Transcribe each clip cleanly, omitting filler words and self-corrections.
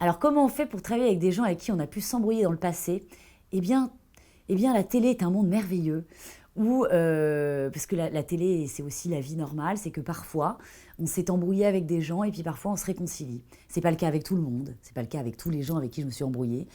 Alors comment on fait pour travailler avec des gens avec qui on a pu s'embrouiller dans le passé? Eh bien, la télé est un monde merveilleux où, parce que la télé, c'est aussi la vie normale, c'est que parfois, on s'est embrouillé avec des gens et puis parfois, on se réconcilie. C'est pas le cas avec tout le monde, c'est pas le cas avec tous les gens avec qui je me suis embrouillée.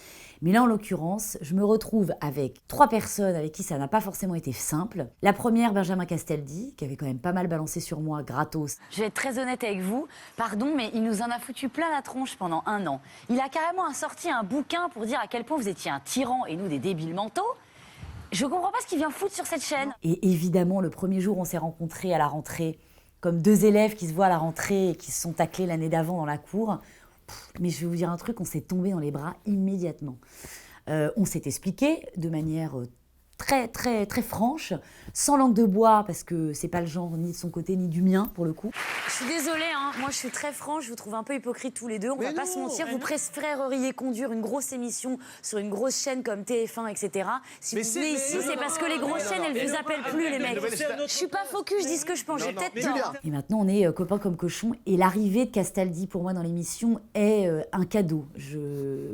Mais là, en l'occurrence, je me retrouve avec 3 personnes avec qui ça n'a pas forcément été simple. La première, Benjamin Castaldi, qui avait quand même pas mal balancé sur moi, gratos. Je vais être très honnête avec vous, pardon, mais il nous en a foutu plein la tronche pendant 1 an. Il a carrément sorti un bouquin pour dire à quel point vous étiez un tyran et nous des débiles mentaux. Je comprends pas ce qu'il vient foutre sur cette chaîne. Et évidemment, le premier jour, on s'est rencontrés à la rentrée, comme 2 élèves qui se voient à la rentrée et qui se sont taclés l'année d'avant dans la cour. Mais je vais vous dire un truc, on s'est tombé dans les bras immédiatement. On s'est expliqué de manière très, très, très franche, sans langue de bois, parce que c'est pas le genre ni de son côté ni du mien, pour le coup. Je suis désolée, hein. Moi je suis très franche, je vous trouve un peu hypocrite tous les deux, on va pas se mentir, vous préféreriez conduire une grosse émission sur une grosse chaîne comme TF1, etc. Si vous venez ici, c'est parce que les grosses chaînes, elles vous appellent plus, les mecs. Je suis pas focus, je dis ce que je pense, j'ai peut-être tort. Et maintenant, on est copains comme cochons, et l'arrivée de Castaldi, pour moi, dans l'émission, est un cadeau.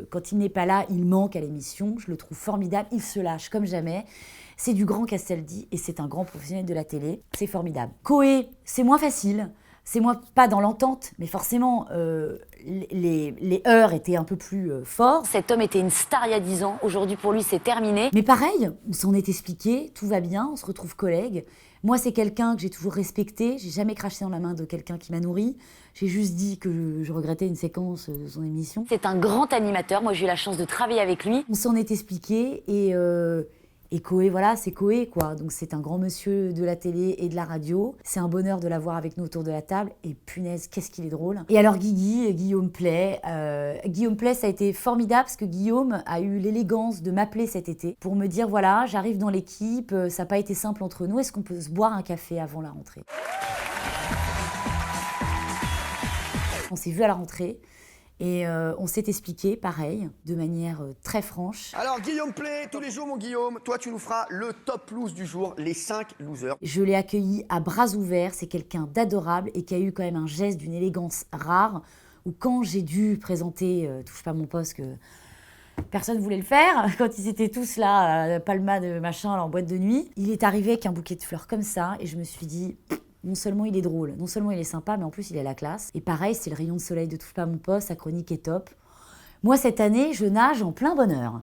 Quand il n'est pas là, il manque à l'émission, je le trouve formidable, il se lâche comme jamais. C'est du grand Castaldi et c'est un grand professionnel de la télé. C'est formidable. Coé, c'est moins facile. C'est moins pas dans l'entente, mais forcément, les heurts étaient un peu plus forts. Cet homme était une star il y a 10 ans. Aujourd'hui, pour lui, c'est terminé. Mais pareil, on s'en est expliqué, tout va bien, on se retrouve collègues. Moi, c'est quelqu'un que j'ai toujours respecté. J'ai jamais craché dans la main de quelqu'un qui m'a nourri. J'ai juste dit que je regrettais une séquence de son émission. C'est un grand animateur. Moi, j'ai eu la chance de travailler avec lui. On s'en est expliqué et Coé, voilà, c'est Coé, quoi. Donc c'est un grand monsieur de la télé et de la radio. C'est un bonheur de l'avoir avec nous autour de la table. Et punaise, qu'est-ce qu'il est drôle. Et alors Guillaume Play. Guillaume Play, ça a été formidable parce que Guillaume a eu l'élégance de m'appeler cet été pour me dire, voilà, j'arrive dans l'équipe, ça n'a pas été simple entre nous. Est-ce qu'on peut se boire un café avant la rentrée? On s'est vu à la rentrée. Et on s'est expliqué, pareil, de manière très franche. Alors Guillaume Play, tous les jours mon Guillaume, toi tu nous feras le top loose du jour, les 5 losers. Je l'ai accueilli à bras ouverts, c'est quelqu'un d'adorable et qui a eu quand même un geste d'une élégance rare, où quand j'ai dû présenter Touche pas mon poste, que personne ne voulait le faire, quand ils étaient tous là, palmade, machin, là, en boîte de nuit, il est arrivé avec un bouquet de fleurs comme ça, et je me suis dit... Non seulement il est drôle, non seulement il est sympa, mais en plus il a la classe. Et pareil, c'est le rayon de soleil de Touche pas mon poste, sa chronique est top. Moi, cette année, je nage en plein bonheur.